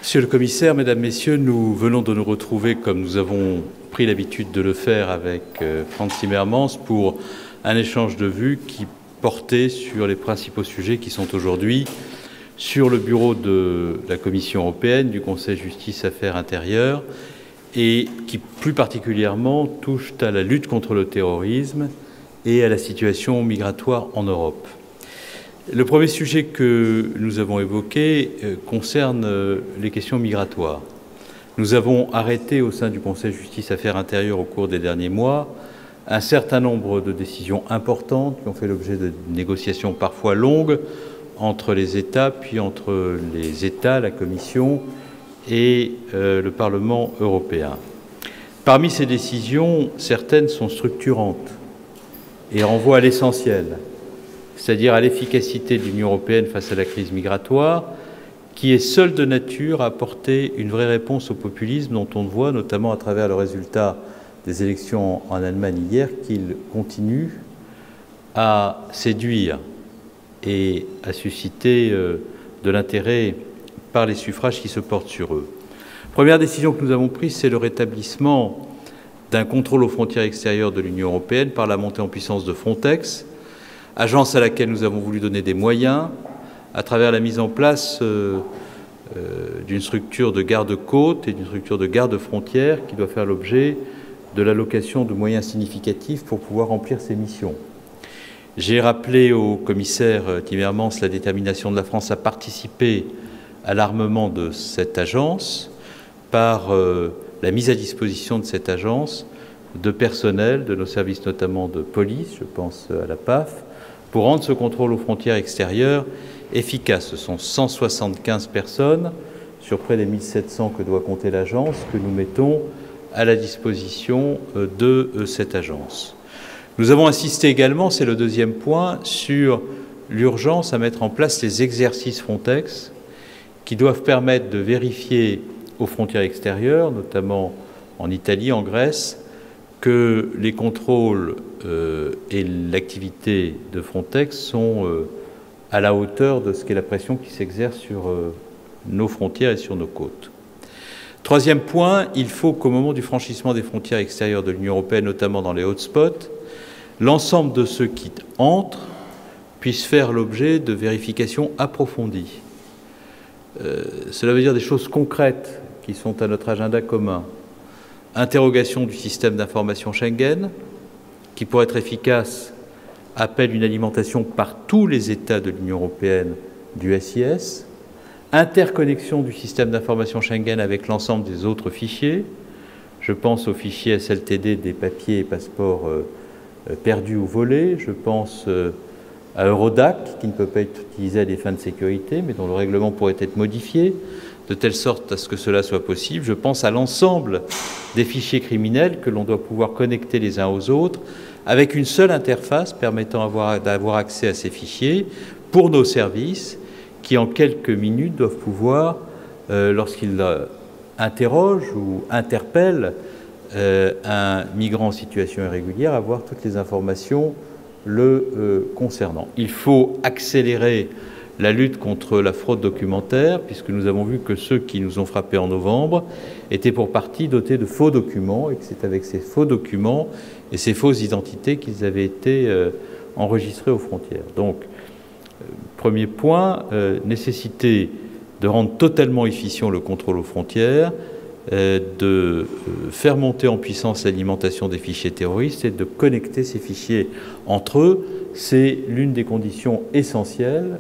Monsieur le Commissaire, Mesdames, Messieurs, nous venons de nous retrouver, comme nous avons pris l'habitude de le faire avec Frans Timmermans, pour un échange de vues qui portait sur les principaux sujets qui sont aujourd'hui sur le bureau de la Commission européenne, du Conseil Justice Affaires intérieures, et qui plus particulièrement touchent à la lutte contre le terrorisme et à la situation migratoire en Europe. Le premier sujet que nous avons évoqué concerne les questions migratoires. Nous avons arrêté au sein du Conseil Justice Affaires intérieures au cours des derniers mois un certain nombre de décisions importantes qui ont fait l'objet de négociations parfois longues entre les États, puis entre les États, la Commission et le Parlement européen. Parmi ces décisions, certaines sont structurantes et renvoient à l'essentiel, c'est-à-dire à l'efficacité de l'Union européenne face à la crise migratoire, qui est seule de nature à apporter une vraie réponse au populisme dont on voit, notamment à travers le résultat des élections en Allemagne hier, qu'il continue à séduire et à susciter de l'intérêt par les suffrages qui se portent sur eux. Première décision que nous avons prise, c'est le rétablissement d'un contrôle aux frontières extérieures de l'Union européenne par la montée en puissance de Frontex, agence à laquelle nous avons voulu donner des moyens à travers la mise en place d'une structure de garde-côtes et d'une structure de garde-frontières qui doit faire l'objet de l'allocation de moyens significatifs pour pouvoir remplir ses missions. J'ai rappelé au commissaire Timmermans la détermination de la France à participer à l'armement de cette agence par la mise à disposition de cette agence de personnel, de nos services notamment de police, je pense à la PAF, pour rendre ce contrôle aux frontières extérieures efficace. Ce sont 175 personnes sur près des 1700 que doit compter l'agence que nous mettons à la disposition de cette agence. Nous avons insisté également, c'est le deuxième point, sur l'urgence à mettre en place les exercices Frontex qui doivent permettre de vérifier aux frontières extérieures, notamment en Italie, en Grèce, que les contrôles et l'activité de Frontex sont à la hauteur de ce qu'est la pression qui s'exerce sur nos frontières et sur nos côtes. Troisième point, il faut qu'au moment du franchissement des frontières extérieures de l'Union européenne, notamment dans les hotspots, l'ensemble de ceux qui entrent puissent faire l'objet de vérifications approfondies. Cela veut dire des choses concrètes qui sont à notre agenda commun. Interrogation du système d'information Schengen, qui pour être efficace appelle une alimentation par tous les États de l'Union européenne du SIS, interconnexion du système d'information Schengen avec l'ensemble des autres fichiers, je pense aux fichiers SLTD des papiers et passeports perdus ou volés, je pense à Eurodac, qui ne peut pas être utilisé à des fins de sécurité, mais dont le règlement pourrait être modifié, de telle sorte à ce que cela soit possible. Je pense à l'ensemble des fichiers criminels que l'on doit pouvoir connecter les uns aux autres, avec une seule interface permettant d'avoir accès à ces fichiers pour nos services, qui en quelques minutes doivent pouvoir, lorsqu'ils interrogent ou interpellent un migrant en situation irrégulière, avoir toutes les informations le concernant. Il faut accélérer la lutte contre la fraude documentaire, puisque nous avons vu que ceux qui nous ont frappés en novembre étaient pour partie dotés de faux documents, et que c'est avec ces faux documents et ces fausses identités qu'ils avaient été enregistrés aux frontières. Donc, premier point, nécessité de rendre totalement efficient le contrôle aux frontières, de faire monter en puissance l'alimentation des fichiers terroristes et de connecter ces fichiers entre eux. C'est l'une des conditions essentielles,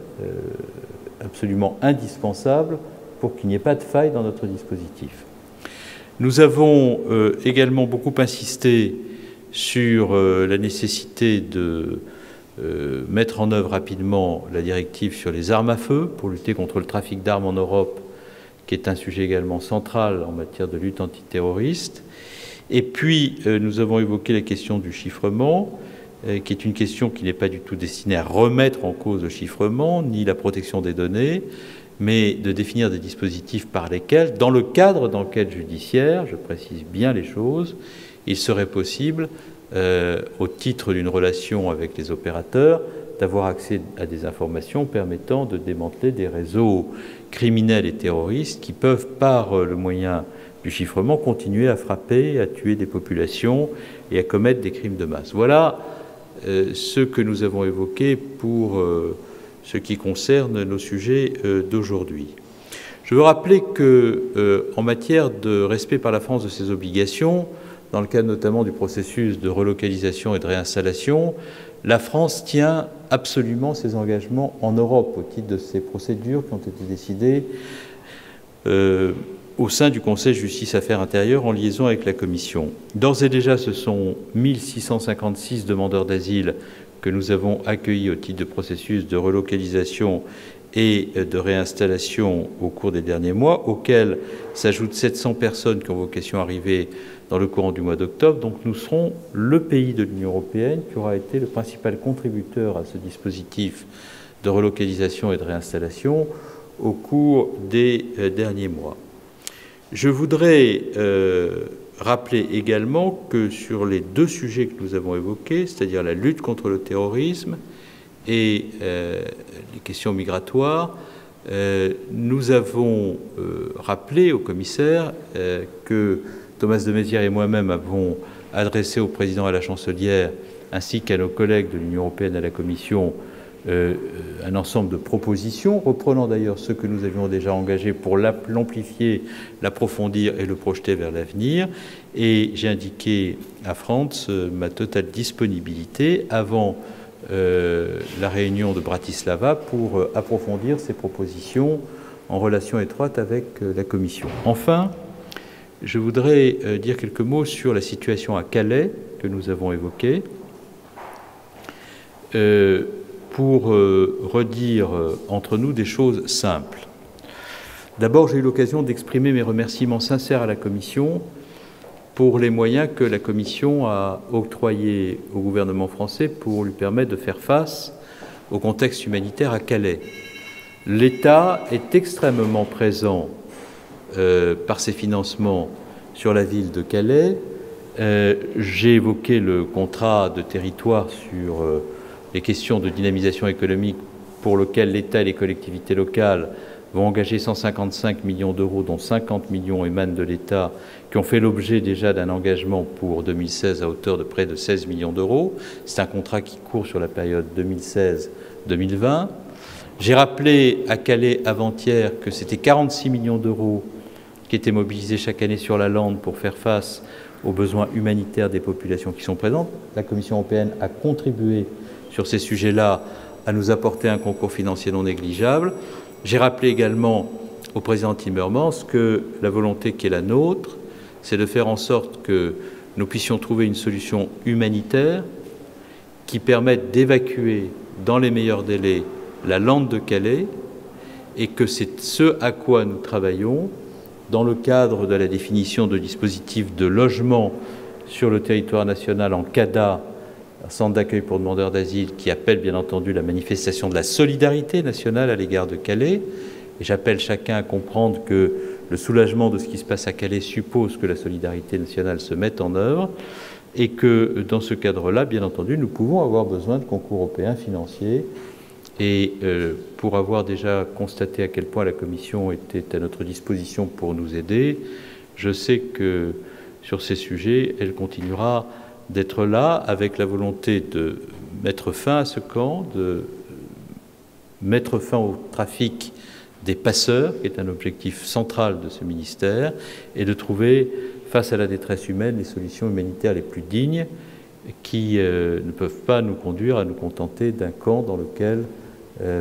absolument indispensables, pour qu'il n'y ait pas de faille dans notre dispositif. Nous avons également beaucoup insisté sur la nécessité de mettre en œuvre rapidement la directive sur les armes à feu pour lutter contre le trafic d'armes en Europe, qui est un sujet également central en matière de lutte antiterroriste. Et puis, nous avons évoqué la question du chiffrement, qui est une question qui n'est pas du tout destinée à remettre en cause le chiffrement, ni la protection des données, mais de définir des dispositifs par lesquels, dans le cadre d'enquête judiciaire, je précise bien les choses, il serait possible, au titre d'une relation avec les opérateurs, d'avoir accès à des informations permettant de démanteler des réseaux criminels et terroristes qui peuvent, par le moyen du chiffrement, continuer à frapper, à tuer des populations et à commettre des crimes de masse. Voilà ce que nous avons évoqué pour ce qui concerne nos sujets d'aujourd'hui. Je veux rappeler que, en matière de respect par la France de ses obligations, dans le cadre notamment du processus de relocalisation et de réinstallation, la France tient absolument ses engagements en Europe au titre de ces procédures qui ont été décidées au sein du Conseil Justice Affaires Intérieures en liaison avec la Commission. D'ores et déjà, ce sont 1656 demandeurs d'asile que nous avons accueillis au titre de processus de relocalisation et de réinstallation au cours des derniers mois, auxquels s'ajoutent 700 personnes qui ont vocation à arriver dans le courant du mois d'octobre. Donc nous serons le pays de l'Union européenne qui aura été le principal contributeur à ce dispositif de relocalisation et de réinstallation au cours des derniers mois. Je voudrais rappeler également que sur les deux sujets que nous avons évoqués, c'est-à-dire la lutte contre le terrorisme et les questions migratoires, nous avons rappelé au commissaire que Thomas de Maizière et moi-même avons adressé au président et à la chancelière, ainsi qu'à nos collègues de l'Union européenne et à la Commission, un ensemble de propositions, reprenant d'ailleurs ce que nous avions déjà engagé pour l'amplifier, l'approfondir et le projeter vers l'avenir. Et j'ai indiqué à Frantz ma totale disponibilité avant la réunion de Bratislava pour approfondir ces propositions en relation étroite avec la Commission. Enfin, je voudrais dire quelques mots sur la situation à Calais que nous avons évoquée. Pour redire entre nous des choses simples. D'abord, j'ai eu l'occasion d'exprimer mes remerciements sincères à la Commission pour les moyens que la Commission a octroyés au gouvernement français pour lui permettre de faire face au contexte humanitaire à Calais. L'État est extrêmement présent par ses financements sur la ville de Calais. J'ai évoqué le contrat de territoire sur les questions de dynamisation économique pour lequel l'État et les collectivités locales vont engager 155 millions d'euros, dont 50 millions émanent de l'État, qui ont fait l'objet déjà d'un engagement pour 2016 à hauteur de près de 16 millions d'euros. C'est un contrat qui court sur la période 2016-2020. J'ai rappelé à Calais avant-hier que c'était 46 millions d'euros qui étaient mobilisés chaque année sur la lande pour faire face aux besoins humanitaires des populations qui sont présentes. La Commission européenne a contribué sur ces sujets-là à nous apporter un concours financier non négligeable. J'ai rappelé également au président Timmermans que la volonté qui est la nôtre, c'est de faire en sorte que nous puissions trouver une solution humanitaire qui permette d'évacuer dans les meilleurs délais la lande de Calais, et que c'est ce à quoi nous travaillons dans le cadre de la définition de dispositifs de logement sur le territoire national en CADA, un centre d'accueil pour demandeurs d'asile qui appelle bien entendu la manifestation de la solidarité nationale à l'égard de Calais. Et j'appelle chacun à comprendre que le soulagement de ce qui se passe à Calais suppose que la solidarité nationale se mette en œuvre et que dans ce cadre-là, bien entendu, nous pouvons avoir besoin de concours européens financiers. Et pour avoir déjà constaté à quel point la Commission était à notre disposition pour nous aider, je sais que sur ces sujets, elle continuera d'être là avec la volonté de mettre fin à ce camp, de mettre fin au trafic des passeurs, qui est un objectif central de ce ministère, et de trouver, face à la détresse humaine, les solutions humanitaires les plus dignes qui ne peuvent pas nous conduire à nous contenter d'un camp dans lequel,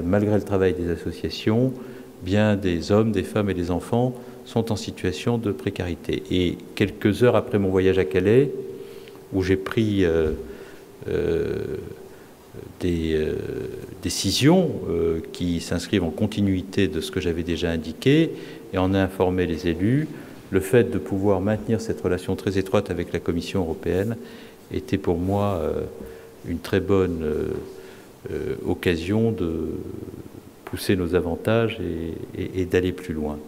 malgré le travail des associations, bien des hommes, des femmes et des enfants sont en situation de précarité. Et quelques heures après mon voyage à Calais, où j'ai pris des décisions qui s'inscrivent en continuité de ce que j'avais déjà indiqué et en ai informé les élus, le fait de pouvoir maintenir cette relation très étroite avec la Commission européenne était pour moi une très bonne occasion de pousser nos avantages et d'aller plus loin.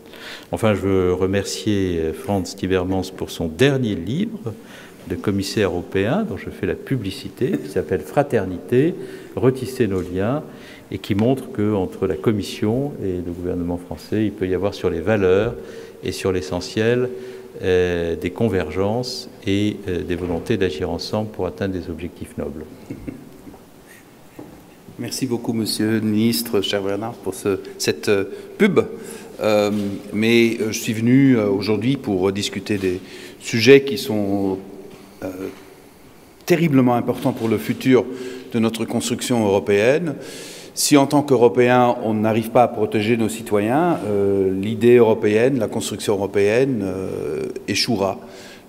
Enfin, je veux remercier Frantz Timmermans pour son dernier livre, de commissaires européens dont je fais la publicité, qui s'appelle Fraternité, retisser nos liens, et qui montre qu'entre la Commission et le gouvernement français, il peut y avoir sur les valeurs et sur l'essentiel des convergences et des volontés d'agir ensemble pour atteindre des objectifs nobles. Merci beaucoup, Monsieur le Ministre, cher Bernard, pour cette pub. Mais je suis venu aujourd'hui pour discuter des sujets qui sont terriblement importants pour le futur de notre construction européenne. Si en tant qu'Européens, on n'arrive pas à protéger nos citoyens, l'idée européenne, la construction européenne échouera.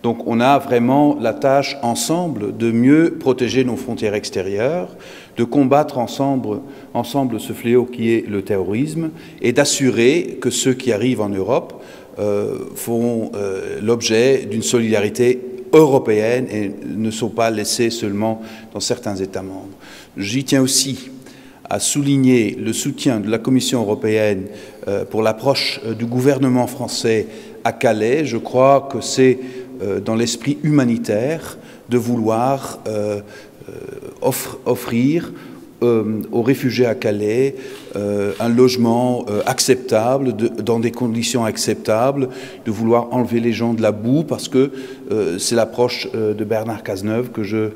Donc on a vraiment la tâche ensemble de mieux protéger nos frontières extérieures, de combattre ensemble ce fléau qui est le terrorisme et d'assurer que ceux qui arrivent en Europe font l'objet d'une solidarité européenne et ne sont pas laissés seulement dans certains États membres. J'y tiens aussi à souligner le soutien de la Commission européenne pour l'approche du gouvernement français à Calais. Je crois que c'est dans l'esprit humanitaire de vouloir offrir aux réfugiés à Calais un logement acceptable, dans des conditions acceptables, de vouloir enlever les gens de la boue, parce que c'est l'approche de Bernard Cazeneuve que je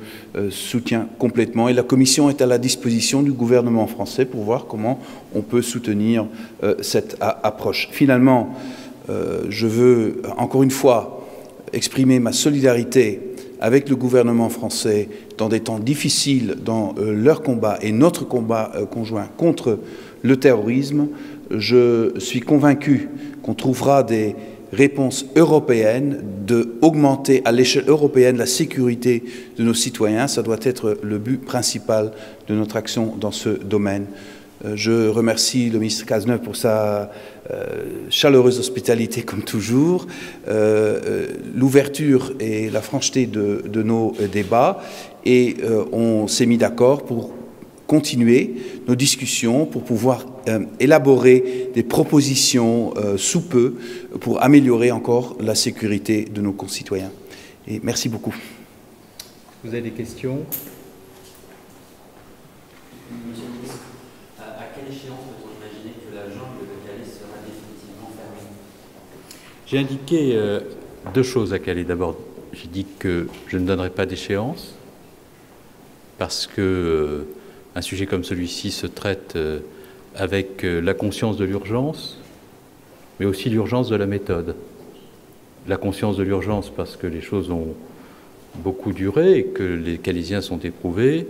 soutiens complètement. Et la Commission est à la disposition du gouvernement français pour voir comment on peut soutenir cette approche. Finalement, je veux encore une fois exprimer ma solidarité avec le gouvernement français dans des temps difficiles dans leur combat et notre combat conjoint contre le terrorisme. Je suis convaincu qu'on trouvera des réponses européennes, d'augmenter à l'échelle européenne la sécurité de nos citoyens. Ça doit être le but principal de notre action dans ce domaine. Je remercie le ministre Cazeneuve pour sa chaleureuse hospitalité, comme toujours, l'ouverture et la francheté de nos débats. Et on s'est mis d'accord pour continuer nos discussions, pour pouvoir élaborer des propositions sous peu pour améliorer encore la sécurité de nos concitoyens. Et merci beaucoup. Vous avez des questions ? J'ai indiqué deux choses à Calais. D'abord, j'ai dit que je ne donnerai pas d'échéance parce que un sujet comme celui-ci se traite avec la conscience de l'urgence, mais aussi l'urgence de la méthode. La conscience de l'urgence parce que les choses ont beaucoup duré et que les Calaisiens sont éprouvés,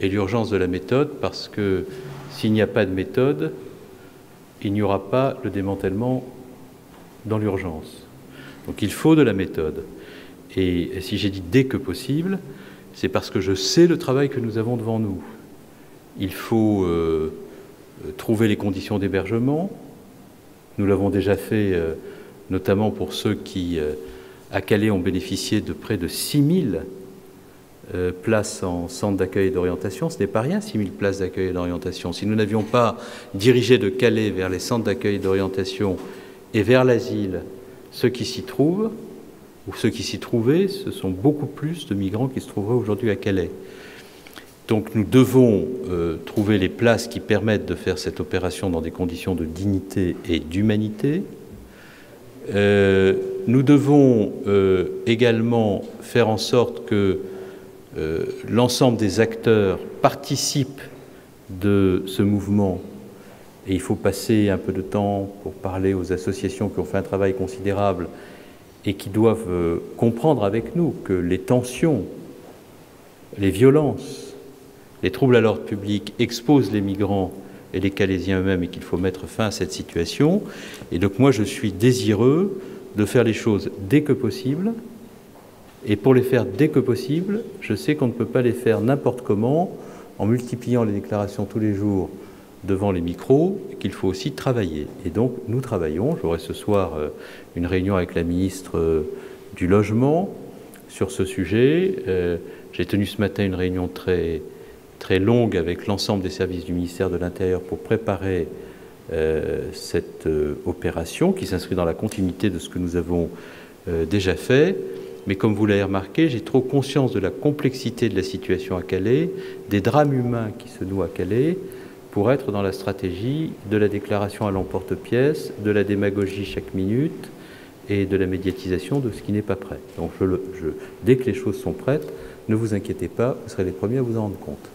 et l'urgence de la méthode parce que s'il n'y a pas de méthode, il n'y aura pas le démantèlement dans l'urgence. Donc il faut de la méthode. Et si j'ai dit dès que possible, c'est parce que je sais le travail que nous avons devant nous. Il faut trouver les conditions d'hébergement. Nous l'avons déjà fait, notamment pour ceux qui, à Calais, ont bénéficié de près de 6000 places en centre d'accueil et d'orientation. Ce n'est pas rien, 6000 places d'accueil et d'orientation. Si nous n'avions pas dirigé de Calais vers les centres d'accueil et d'orientation et vers l'asile ceux qui s'y trouvent, ou ceux qui s'y trouvaient, ce sont beaucoup plus de migrants qui se trouveraient aujourd'hui à Calais. Donc nous devons trouver les places qui permettent de faire cette opération dans des conditions de dignité et d'humanité. Nous devons également faire en sorte que l'ensemble des acteurs participent de ce mouvement. Et il faut passer un peu de temps pour parler aux associations qui ont fait un travail considérable et qui doivent comprendre avec nous que les tensions, les violences, les troubles à l'ordre public exposent les migrants et les Calaisiens eux-mêmes et qu'il faut mettre fin à cette situation. Et donc moi, je suis désireux de faire les choses dès que possible. Et pour les faire dès que possible, je sais qu'on ne peut pas les faire n'importe comment, en multipliant les déclarations tous les jours devant les micros, qu'il faut aussi travailler. Et donc, nous travaillons. J'aurai ce soir une réunion avec la ministre du Logement sur ce sujet. J'ai tenu ce matin une réunion très longue avec l'ensemble des services du ministère de l'Intérieur pour préparer cette opération qui s'inscrit dans la continuité de ce que nous avons déjà fait. Mais comme vous l'avez remarqué, j'ai trop conscience de la complexité de la situation à Calais, des drames humains qui se nouent à Calais, pour être dans la stratégie de la déclaration à l'emporte-pièce, de la démagogie chaque minute et de la médiatisation de ce qui n'est pas prêt. Donc dès que les choses sont prêtes, ne vous inquiétez pas, vous serez les premiers à vous en rendre compte.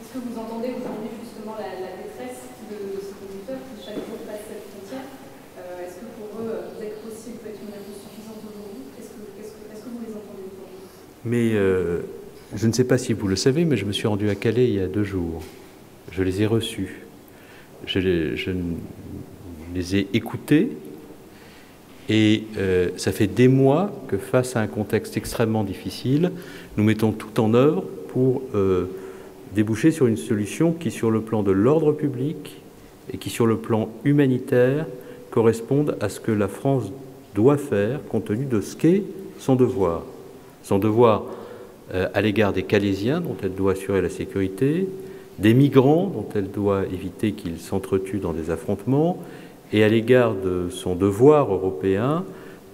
Est-ce que vous entendez aujourd'hui justement la détresse de ces conducteurs qui chaque jour passent cette frontière? Est-ce que pour eux, vous êtes possible peut être une réponse suffisante aujourd'hui? Est-ce que vous les entendez aujourd'hui? Mais je ne sais pas si vous le savez, mais je me suis rendu à Calais il y a 2 jours. Je les ai reçus. Je les ai écoutés. Et ça fait des mois que face à un contexte extrêmement difficile, nous mettons tout en œuvre pour déboucher sur une solution qui, sur le plan de l'ordre public et qui, sur le plan humanitaire, corresponde à ce que la France doit faire compte tenu de ce qu'est son devoir. Son devoir à l'égard des Calaisiens, dont elle doit assurer la sécurité, des migrants, dont elle doit éviter qu'ils s'entretuent dans des affrontements, et à l'égard de son devoir européen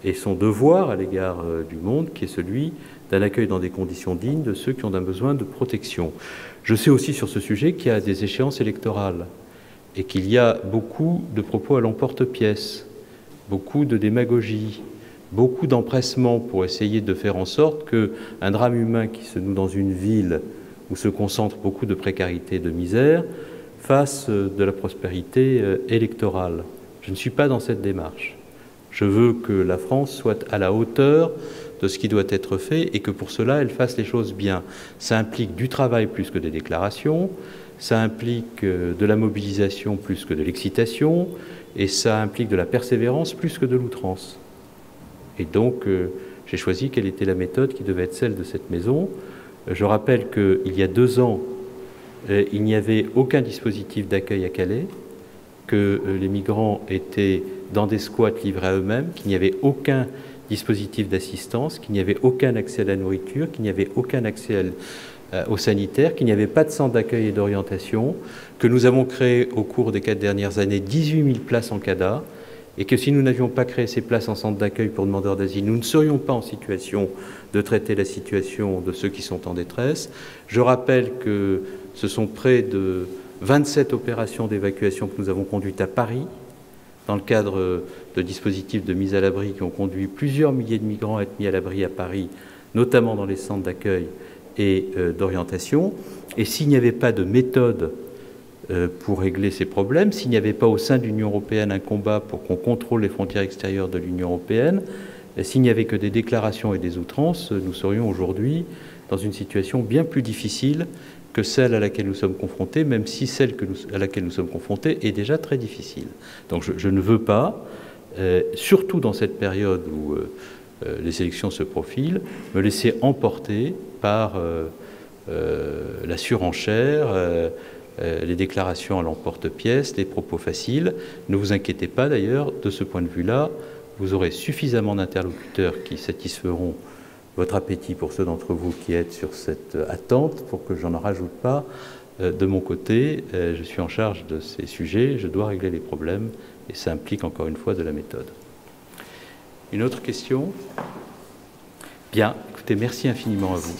et son devoir à l'égard du monde, qui est celui d'un accueil dans des conditions dignes de ceux qui ont un besoin de protection. Je sais aussi sur ce sujet qu'il y a des échéances électorales et qu'il y a beaucoup de propos à l'emporte-pièce, beaucoup de démagogie, beaucoup d'empressement pour essayer de faire en sorte qu'un drame humain qui se noue dans une ville où se concentre beaucoup de précarité et de misère fasse de la prospérité électorale. Je ne suis pas dans cette démarche. Je veux que la France soit à la hauteur de ce qui doit être fait et que pour cela, elle fasse les choses bien. Ça implique du travail plus que des déclarations, ça implique de la mobilisation plus que de l'excitation, et ça implique de la persévérance plus que de l'outrance. Et donc, j'ai choisi quelle était la méthode qui devait être celle de cette maison. Je rappelle qu'il y a 2 ans, il n'y avait aucun dispositif d'accueil à Calais, que les migrants étaient dans des squats livrés à eux-mêmes, qu'il n'y avait aucun dispositif d'assistance, qu'il n'y avait aucun accès à la nourriture, qu'il n'y avait aucun accès aux sanitaires, qu'il n'y avait pas de centre d'accueil et d'orientation, que nous avons créé au cours des 4 dernières années 18 000 places en CADA, et que si nous n'avions pas créé ces places en centre d'accueil pour demandeurs d'asile, nous ne serions pas en situation de traiter la situation de ceux qui sont en détresse. Je rappelle que ce sont près de 27 opérations d'évacuation que nous avons conduites à Paris, dans le cadre de dispositifs de mise à l'abri qui ont conduit plusieurs milliers de migrants à être mis à l'abri à Paris, notamment dans les centres d'accueil et d'orientation. Et s'il n'y avait pas de méthode pour régler ces problèmes, s'il n'y avait pas au sein de l'Union européenne un combat pour qu'on contrôle les frontières extérieures de l'Union européenne, s'il n'y avait que des déclarations et des outrances, nous serions aujourd'hui dans une situation bien plus difficile que celle à laquelle nous sommes confrontés, même si celle à laquelle nous sommes confrontés est déjà très difficile. Donc je ne veux pas, surtout dans cette période où les élections se profilent, me laisser emporter par la surenchère, les déclarations à l'emporte-pièce, les propos faciles. Ne vous inquiétez pas d'ailleurs, de ce point de vue-là, vous aurez suffisamment d'interlocuteurs qui satisferont votre appétit pour ceux d'entre vous qui êtes sur cette attente pour que je n'en rajoute pas de mon côté. Je suis en charge de ces sujets, je dois régler les problèmes et ça implique encore une fois de la méthode. Une autre question? Bien, écoutez, merci infiniment à vous.